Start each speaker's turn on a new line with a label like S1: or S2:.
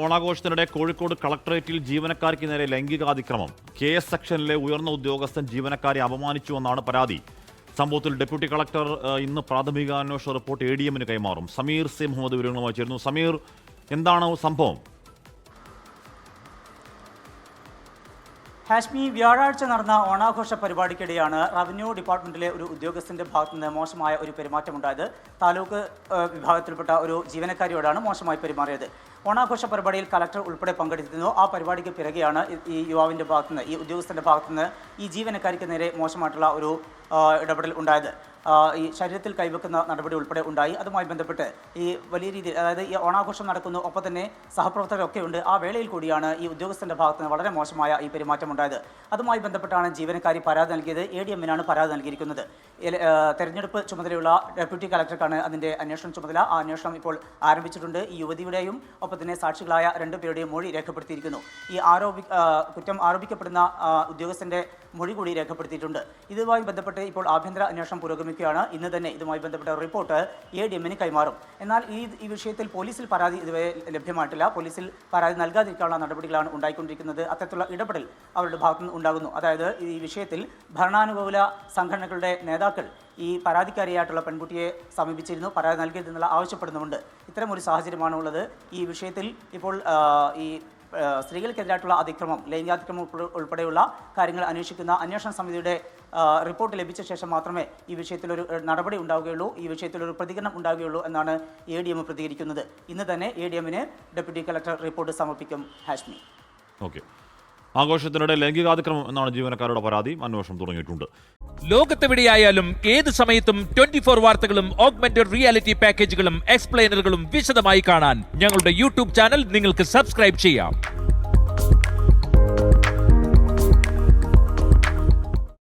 S1: ഓണാഘോഷത്തിനിടെ കോഴിക്കോട് കളക്ടറേറ്റിൽ ജീവനക്കാർക്ക് നേരെ ലൈംഗികാതിക്രമം. KS സെക്ഷനിലെ ഉയർന്ന ഉദ്യോഗസ്ഥൻ ജീവനക്കാരെ അപമാനിച്ചുവെന്നാണ് പരാതി. സംഭവത്തിൽ ഡെപ്യൂട്ടി കളക്ടർ ഇന്ന് പ്രാഥമിക അന്വേഷണ റിപ്പോർട്ട് ADM-ന് കൈമാറും. സമീർ സി മുഹമ്മദ് വിവരങ്ങളുമായി ചേരുന്നു. സമീർ, എന്താണ് സംഭവം?
S2: ഹാഷ്മി, വ്യാഴാഴ്ച നടന്ന ഓണാഘോഷ പരിപാടിക്കിടെയാണ് റവന്യൂ ഡിപ്പാർട്ട്മെന്റിലെ ഒരു ഉദ്യോഗസ്ഥന്റെ ഭാഗത്തുനിന്ന് മോശമായ ഒരു പെരുമാറ്റമുണ്ടായത്. താലൂക്ക് വിഭാഗത്തിൽപ്പെട്ട ഒരു ജീവനക്കാരിയോടാണ് മോശമായി പെരുമാറിയത്. ഓണാഘോഷ പരിപാടിയിൽ കലക്ടർ ഉൾപ്പെടെ പങ്കെടുത്തിരുന്നു. ആ പരിപാടിക്ക് പിറകെയാണ് ഈ യുവാവിൻ്റെ ഭാഗത്തുനിന്ന്, ഈ ഉദ്യോഗസ്ഥൻ്റെ ഭാഗത്തുനിന്ന് ഈ ജീവനക്കാരിക്ക് നേരെ മോശമായിട്ടുള്ള ഒരു ഇടപെടൽ ഉണ്ടായത്. ഈ ശരീരത്തിൽ കൈവെക്കുന്ന നടപടി ഉൾപ്പെടെ ഉണ്ടായി. അതുമായി ബന്ധപ്പെട്ട് ഈ വലിയ രീതിയിൽ, അതായത് ഈ ഓണാഘോഷം നടക്കുന്നു, ഒപ്പം തന്നെ സഹപ്രവർത്തകരൊക്കെ ഉണ്ട്. ആ വേളയിൽ കൂടിയാണ് ഈ ഉദ്യോഗസ്ഥൻ്റെ ഭാഗത്തുനിന്ന് വളരെ മോശമായ ഈ പെരുമാറ്റം ഉണ്ടായത്. അതുമായി ബന്ധപ്പെട്ടാണ് ജീവനക്കാരി പരാതി നൽകിയത്. ADM-നാണ് പരാതി നൽകിയിരിക്കുന്നത്. തെരഞ്ഞെടുപ്പ് ചുമതലയുള്ള ഡെപ്യൂട്ടി കളക്ടർക്കാണ് അതിൻ്റെ അന്വേഷണം ചുമതല. ആ അന്വേഷണം ഇപ്പോൾ ആരംഭിച്ചിട്ടുണ്ട്. ഈ യുവതിയുടെയും ഒപ്പം തന്നെ സാക്ഷികളായ 2 പേരുടെയും മൊഴി രേഖപ്പെടുത്തിയിരിക്കുന്നു. ഈ കുറ്റം ആരോപിക്കപ്പെടുന്ന ഉദ്യോഗസ്ഥൻ്റെ മൊഴി കൂടി രേഖപ്പെടുത്തിയിട്ടുണ്ട്. ഇതുമായി ബന്ധപ്പെട്ട് ഇപ്പോൾ ആഭ്യന്തര അന്വേഷണം പുരോഗമിക്കുകയാണ്. ഇന്ന് തന്നെ ഇതുമായി ബന്ധപ്പെട്ട റിപ്പോർട്ട് ADM-ന് കൈമാറും. എന്നാൽ ഈ വിഷയത്തിൽ പോലീസിൽ പരാതി ഇതുവരെ ലഭ്യമായിട്ടില്ല. പോലീസിൽ പരാതി നൽകാതിരിക്കാനുള്ള നടപടികളാണ് ഉണ്ടായിക്കൊണ്ടിരിക്കുന്നത്. അത്തരത്തിലുള്ള ഇടപെടൽ അവരുടെ ഭാഗത്തുനിന്ന് ഉണ്ടാകുന്നു. അതായത് ഈ വിഷയത്തിൽ ഭരണാനുകൂല സംഘടനകളുടെ നേതാക്കൾ ഈ പരാതിക്കാരിയായിട്ടുള്ള പെൺകുട്ടിയെ സമീപിച്ചിരുന്നു, പരാതി നൽകിയതെന്നുള്ള ആവശ്യപ്പെടുന്നുമുണ്ട്. ഇത്തരമൊരു സാഹചര്യമാണുള്ളത്. ഈ വിഷയത്തിൽ ഇപ്പോൾ ഈ സ്ത്രീകൾക്കെതിരായിട്ടുള്ള അതിക്രമം, ലൈംഗികാതിക്രമം ഉൾപ്പെടെയുള്ള കാര്യങ്ങൾ അന്വേഷിക്കുന്ന അന്വേഷണ സമിതിയുടെ റിപ്പോർട്ട് ലഭിച്ച ശേഷം മാത്രമേ ഈ വിഷയത്തിലൊരു നടപടി ഉണ്ടാവുകയുള്ളൂ, ഈ വിഷയത്തിലൊരു പ്രതികരണം ഉണ്ടാവുകയുള്ളൂ എന്നാണ് ADM പ്രതികരിക്കുന്നത്. ഇന്ന് തന്നെ ADM-ന് ഡെപ്യൂട്ടി കളക്ടർ റിപ്പോർട്ട് സമർപ്പിക്കും. ഹാഷ്മി.
S1: ഓക്കെ. ആഘോഷത്തിനിടെ ലൈംഗികാതിക്രമം എന്നാണ് ജീവനക്കാരുടെ പരാതി. അന്വേഷണം തുടങ്ങിയിട്ടുണ്ട്.
S3: ലോകത്തെവിടെയായാലും ഏത് സമയത്തും 24 വാർത്തകളും ഓഗ്മെന്റഡ് റിയാലിറ്റി പാക്കേജുകളും എക്സ്പ്ലെയിനറുകളും വിശദമായി കാണാൻ ഞങ്ങളുടെ YouTube ചാനൽ നിങ്ങൾക്ക് സബ്സ്ക്രൈബ് ചെയ്യാം.